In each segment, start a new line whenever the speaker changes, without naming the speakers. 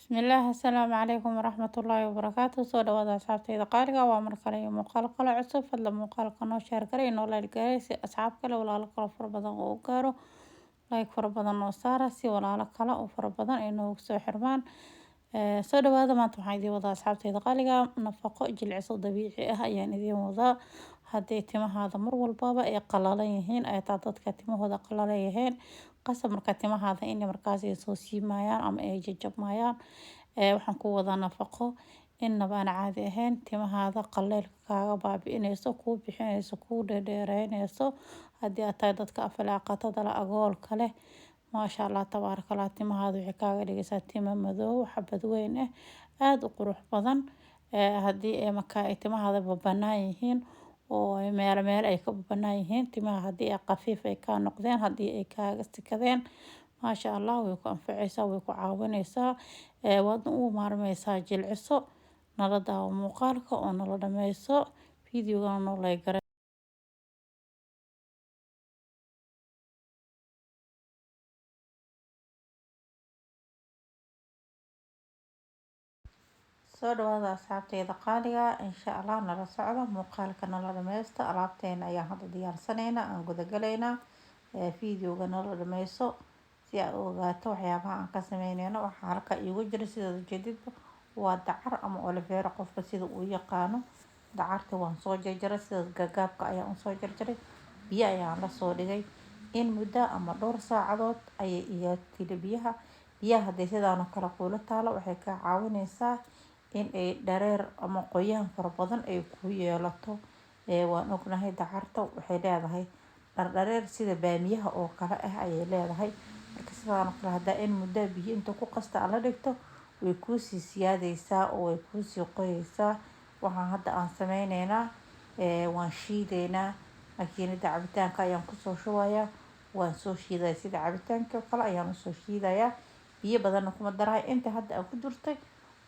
Bismillah, assalaamu calaykum waraxmatullaahi wabarakaatu. Soo dhawaada asxaabtayda qaaliga waa mar kale iyo muuqaal kale cusub. Fadlan muuqaalka noo share garay noo like garay si asxaab kale walaalo kale fara badan oo u gaaro. Like fara badan noo saara si walaalo kale oo fara badan ay noogu soo xirmaan. Soo dhawaada maanta waxaan idiin wadaa asxaabtayda qaaliga nafaqo jilciso dabiici ah ayaan idiin wadaa. Haddii timahaada mar walbaba ay qalalan yihiin ay taa dadka timahooda qalalan yihiin qasab marka timahaada in markaas ay soo siimayaan ama ay jajabmayaan waxaan ku wadaa nafaqo inaba aan caadi ahayn timahaada qaleelka kaaga baabi'inayso kuu bixinayso kuu dheereynayso haddii aad tahay dadka afalaaqatada la agoolka leh maasha Allah tabaarakallah timahaada waxay kaaga dhigaysaa timo madow xabad weyn ah aada u qurux badan haddii ay markaa ay timahaada banaan yihiin oo meel ay ka banaan yihiin timaha haddii ay khafiif ay ka noqdeen haddii ay kaaga sikadeen maasha Allah way ku anfacaysaa way ku caawinaysaa waadna u maarmaysaa jilciso nala daawo muuqaalka oo nala dhameyso fiidiyowga noo like garay soo dhawaada asxaabtayda qaaliga insha Allah nala socdo muuqaalka nala dhameysto alaabteena ayaan hadda diyaarsanaynaa aan guda galaynaa fiidiyowga nala dhameyso si aad u ogaato waxyaabaha aan ka sameynayno waxaa halka iigu jira sidaad ujeedidba waa dacar ama olivera qofka sida uu yaqaano dacarta waan soo jarjaray sidaas gaagaabka ayaan usoo jarjaray biyo ayaan la soo dhigay in muddo ama dhowr saacadood ayay iga tili biyaha hadday sidaan oo kale kuula taalo waxay ka caawinaysaa in ay dhareer ama qoyaan fara badan ay ku yeelato waan ognahay dacarta waxay leedahay dhareer sida baamiyaha oo kale ah ayay leedahay marka sidaan oo kale haddaa in muddo biyo inta ku qasta ala dhigto way kuusii siyaadaysaa oo way kuusii qoyaysaa waxaan hadda aan sameynaynaa waan shiidaynaa makiinada cabitaanka ayaan kusoo shubayaa waan soo shiidaya sida cabitaanka oo kale ayaan usoo shiidayaa biyo badanna kuma darayo inta hadda aan ku durtay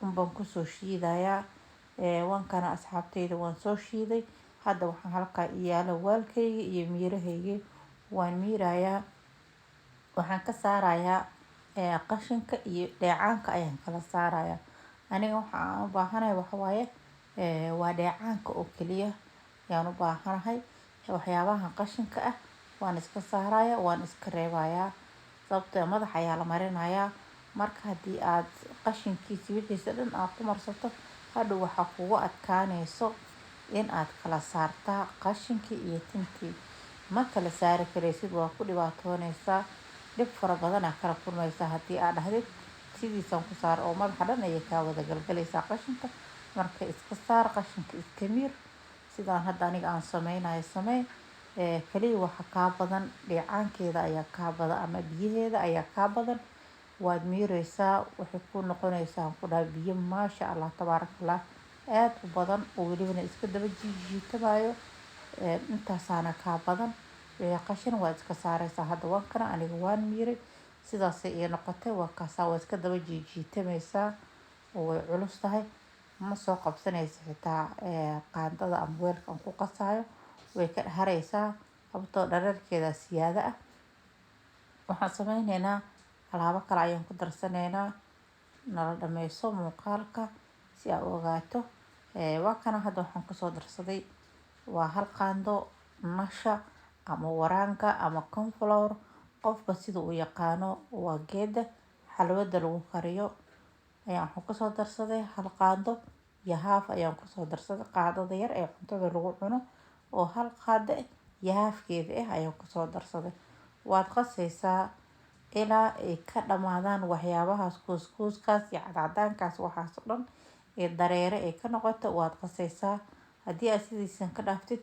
unbaan kusoo shiidayaa wankana asxaabtayda waan soo shiiday hadda waxaan halkaa iyaalo waalkayga iyo miirahayga waan miirayaa waxaan ka saarayaa qashinka iyo dheecaanka ayaan kala saarayaa aniga waxa aan u baahanahay waxa waaye waa dheecaanka oo keliya ayaan u baahanahay waxyaabaha qashinka ah waan iska saarayaa waan iska reebayaa sababtoo ah madaxa ayaa la marinayaa marka haddii aad qashinkiisa wixiisa dhan aad ku marsato hadhow waxaa kugu adkaanayso in aad kala saartaa qashinkii iyo tintii ma kala saari karaysid waa ku dhibaatoonaysaa dhib fara badan aad kala kulmaysaa haddii aad dhahdid sidiisaan ku saar oo madaxa dhan ayay kaa wada galgalaysaa qashinka marka iska saar qashinka iska miir sidaan hadda aniga aan sameynayo samey kaliya waxa kaa badan dheecaankeeda ayaa kaa badan ama biyaheeda ayaa kaa badan waad miiraysaa waxay ku noqonaysaa ku dhahay biyo maasha Allah tabaarakallah aad u badan oo welibana iska daba jiitamayo intaasaana kaa badan qashin waa iska saaraysaa hadda wankana aniga waan miiray sidaasay ii noqotay waa kaasaa waa iska daba jiitamaysaa oo way culus tahay ma soo qabsanaysa xitaa qaandada ama weelka aan ku qasayo way ka haraysaa sababtoo dhareerkeeda siyaada ah waxaan sameynaynaa alaabo kale ayaan ku darsanaynaa nala dhameyso muuqaalka si aad u ogaato waa kana hadda waxaan kusoo darsaday waa hal qaando nasha ama waraanka ama cornflour qofba sida uu yaqaano waa geeda xalwada lagu kariyo ayaan waxaan kusoo darsaday hal qaando iyo haaf ayaan kusoo darsaday qaadada yar ee cuntada lagu cuno oo hal qaado iyo haafkeeda ah ayaan kusoo darsaday waad qasaysaa ilaa ay ka dhamaadaan waxyaabahaas kuuskuuskaas iyo cadcadaankaas waxaas oo dhan ee dareere ay ka noqoto waad qasaysaa haddii aad sidiisan ka dhaaftid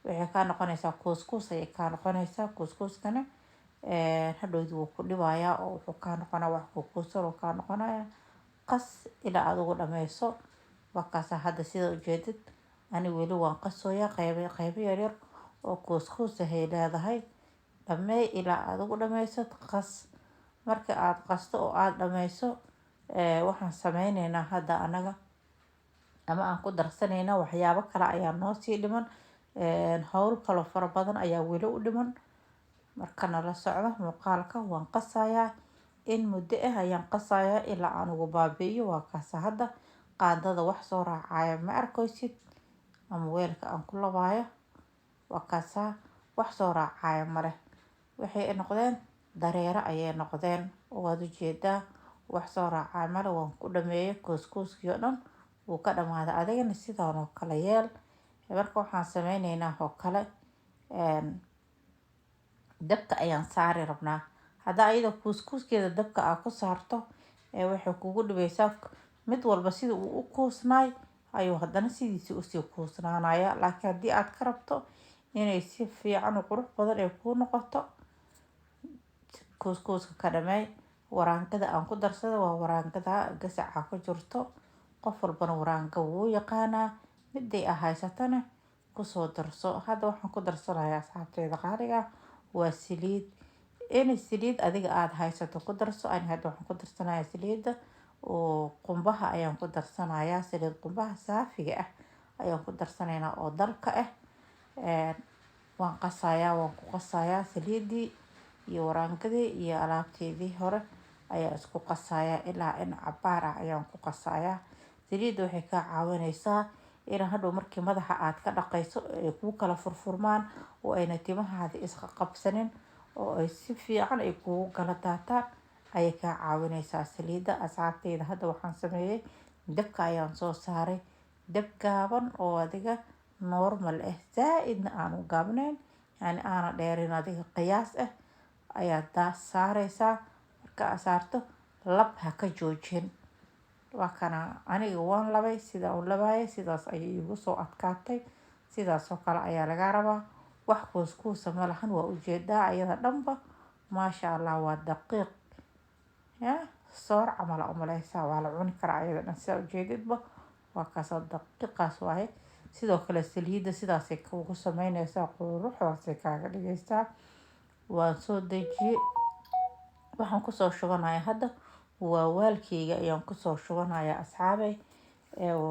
waxay kaa noqonaysaa kuuskuus ayay kaa noqonaysaa kuuskuuskana hadhowdi wuu ku dhibayaa oo wuxuu kaa noqonaa wax kuuskuusan oo kaa noqonaya qas ilaa aad ugu dhameyso wakaasaa hadda sida ujeedid ani weli waan qasooyaa qaybo yaryar oo kuuskuus ahay leedahay dhamee ilaa aad ugu dhameyso qas marka aad qasto oo aad dhameyso waxaan sameynaynaa hadda anaga ama aan ku darsanaynaa waxyaabo kale ayaa noo sii dhiman hawl kale fara badan ayaa weli u dhiman marka nala socdo muuqaalka waan qasayaa in muddo ah ayaan qasayaa ilaa aan ugu baabi'iyo. Waa kaasa hadda qaandada wax soo raacaya ma arkaysid, ama weelka aan ku labaayo. Waa kaasa wax soo raacaya male. Waxay noqdeen dareere ayay noqdeen, waad u jeedaa. Wax soo raacaya male, waan ku dhameeyay kuuskuuskii oo dhan wuu ka dhamaaday. Adigana sidaan oo kale yeel. Marka waxaan sameynaynaa oo kale dabka ayaan saari rabnaa. Hadda ayada kuuskuuskeeda dabka aad ku saarto waxay kugu dhibaysaa mid walba sida uu u kuusnaay ayuu haddana sidiisa usii kuusnaanaya. Laakiin haddii aad ka rabto inay si fiican u qurux badan ay kuu noqoto, kuuskuuska ka dhamay. Waraanqada aan ku darsado waa waraanqada gasaca ku jirto. Qof walbana waraanqa wuu yaqaanaa. Miday ahaysatana kusoo darso. Hadda waxaan ku darsanayaa asxaabteyda qaaliga waa saliid. In saliid adiga aad haysato ku darso. Ani hadda waxaan ku darsanayaa saliida oo qumbaha ayaan ku darsanayaa. Saliid qumbaha saafiga ah ayaan ku darsanaynaa oo dalka ah. Waan qasayaa, waan ku qasayaa saliidii iyo waraanqadii iyo alaabteedii hore ayaa isku qasayaa ilaa in cabaar ah ayaan ku qasayaa. Saliidda waxay ka caawinaysaa in hadhow markii madaxa aad ka dhaqayso ay kuu kala furfurmaan oo ayna timahaada iska qabsanin oo ay si fiican ay kugu kala daataan ayay ka caawinaysaa saliidda. Asxaabteyda hadda waxaan sameeyay dabka ayaan soo saaray. Dab gaaban oo adiga normal ah, zaaidna aan u gaabnayn, yani aana dheerin, adiga qiyaas ah ayaa saaraysaa. Marka aad saarto lab ha ka joojin. Waa kana aniga waan labay, sida uu labaayay sidaas ayay igu soo adkaatay. Sidaas oo kale ayaa laga rabaa. Wax kuuskuusa ma lahan, waa u jeedaa ayada dhanba. Maasha Allah, waa daqiiq. Soor camal u maleysaa, waa la cuni karaa ayada dhan sida u jeedidba. Waa kaasa daqiiqaas waaye. Sidoo kale saliidda sidaas ay kugu sameynaysaa, quruxdaas ay kaaga dhigaysaa. Waan soo dejiyay. Waxaan ku soo shubanayaa hadda waa waalkeyga ayaan ku soo shubanayaa asxaabay.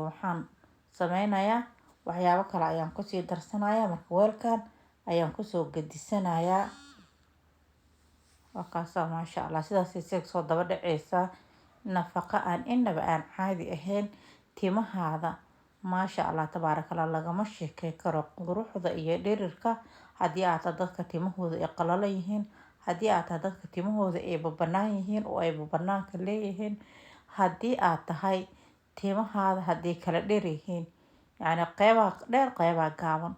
Waxaan sameynayaa waxyaabo kale ayaan ku sii darsanayaa. Marka weelkan ayaan ku soo gadisanayaa. Waa kaasa maasha Allah, sidaas ay soo daba dhacaysaa. Nafaqo aan inaba aan caadi ahayn. Timahaada maasha Allah tabaarakallah lagama sheekay karo quruxda iyo dhirirka. Haddii aad dadka timahooda ay qalalan yihiin, haddii aad dadka timahooda ay babanaan yihiin oo ay babanaanka leeyihiin, haddii aad tahay timahaada haddii kala dheer yihiin, yani qeybaha dheer qeybaha gaaban,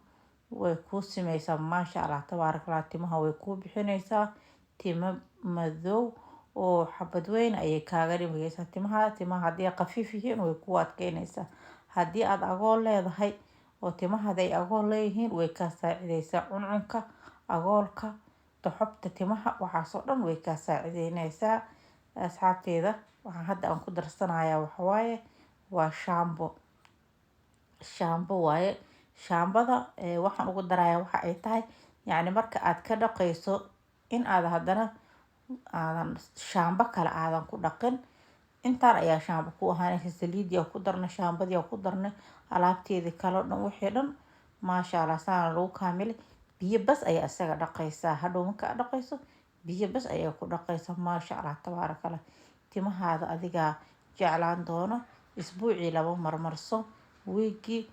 way kuu simeysaa maasha Allah tabaarakallah. Timaha way kuu bixinaysaa. Timo madow oo xabad weyn ayay kaaga dhigaysaa timaha. Timaha haddii qafiif yihiin way kuu adkeynaysaa. Haddii aad agool leedahay oo timahaada ay agool leeyihiin, way ka saacidaysaa cuncunka agoolka, toxobta timaha, waxaasoo dhan way ka saacidaynaysaa. Asxaabteyda waxaan hadda aan ku darsanayaa waxa waaye waa shaambo. Shaambo waaye. Shaambada waxaan ugu darayaa waxa ay tahay, yani marka aad ka dhaqayso in aad haddana aadan shaambo kale aadan ku dhaqin. Intaan ayaa shaambo ku ahaanaysa. Saliidii ku darna, shaambadii ku darna, alaabteedii kale dhan wixii dhan maasha Allah saan lagu kaamilay. Biyo bas ayaa isaga dhaqaysaa. Hadhow marka aad dhaqayso biyo bas ayaa ku dhaqaysaa. Maasha Allah tabaarakallah. Timahaada adiga jeclaan doono. Isbuucii 2 marmarso, wiigi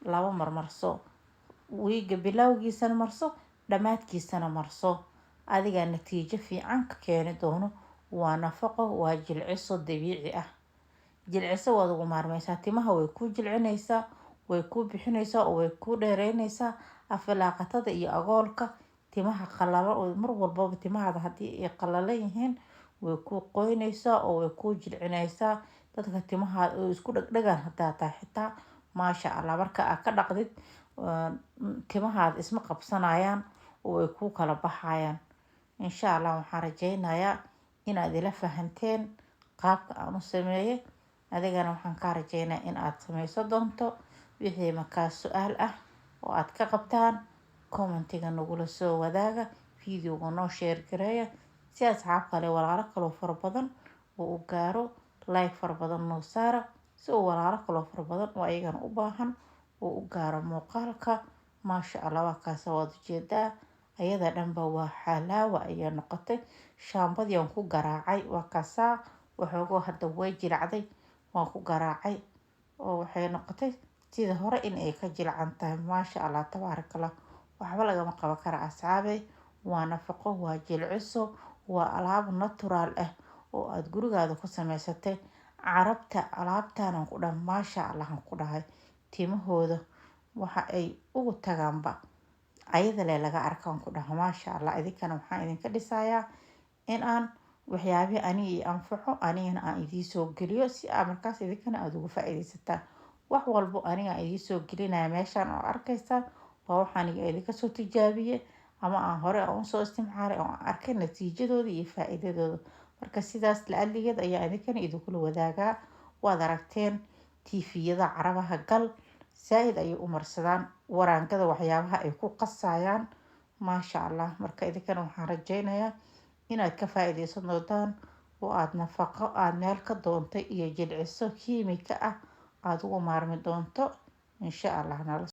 2 marmarso. Wiiga bilowgiisana marso, dhamaadkiisana marso. Adiga natiijo fiican ka keeni doono. Waa nafaqo, waa jilciso dabiici ah. Jilciso waad ugu maarmaysaa. Timaha way kuu jilcinaysaa, way kuu bixinaysaa oo way kuu dheereynaysaa. Aflaaqatada iyo agoolka timaha qalala oo mar walba timahaada haddii ay qalalan yihiin way kuu qoynaysaa oo way kuu jilcinaysaa. Dadka timaha oo isku dhagdhagaan hadaa tahay xitaa maasha Allah marka aad ka dhaqdid timahaada isma qabsanayaan oo way kuu kala baxayaan. Insha Allah waxaan rajaynayaa inaad ila fahanteen qaabka aan u sameeyay. Adigana waxaan ka rajaynayaa in aad sameyso doonto. Wixii markaa su'aal ah oo aad ka qabtaan commentiga nagula soo wadaaga. Videoga noo share gareeya si asxaab kale walaalo kale fara badan oo u gaaro. Like fara badan noo saara si walaalo kale fara badan oo ayagana u baahan oo u gaaro muuqaalka. Maasha Allah waa kaasa waad jeedaa. ayada dhanba waa xalaawa ayaa noqotay. Shaambadii aan ku garaacay waa kaasaa waxoogaa hadda way jilacday waan ku garaacay oo waxay noqotay sida hore in ay ka jilcan tahay. Maasha Allah tabaarakallah, waxba lagama qaban kara asxaabey. Waa nafaqo, waa jilciso, waa alaab natural ah oo aad gurigaada ku samaysatay. Carabta alaabtaan aan ku dhahay maasha Allah aan ku dhahay timahooda waxa ay ugu tagaanba ayada lee laga arkaan ku dhahay maasha Allah. Idinkana waxaan idinka dhisayaa in aan waxyaabihi aniga ii anfaco anigana aan idiin soo geliyo si aad markaas idinkana aad uga faa'iidaysataan. Wax walbo aniga aan idiin soo gelinaya meeshaan oo arkaysaan waa wax aniga idinka soo tijaabiyey ama aan hore u soo isticmaalay oo aan arkay natiijadooda iyo faa'iidadooda. Marka sidaas la'aligeed ayaa idinkana idinkula wadaagaa. Waad aragteen tiifiyada carabaha gal saaid ayay u marsadaan waraangada waxyaabaha ay ku qasayaan maasha Allah. Marka idinkana waxaan rajaynayaa inaad ka faa'iidaysan doontaan oo aad nafaqo aad meel ka doontay iyo jilciso kiimika ah aad ugu maarmi doonto insha Allah.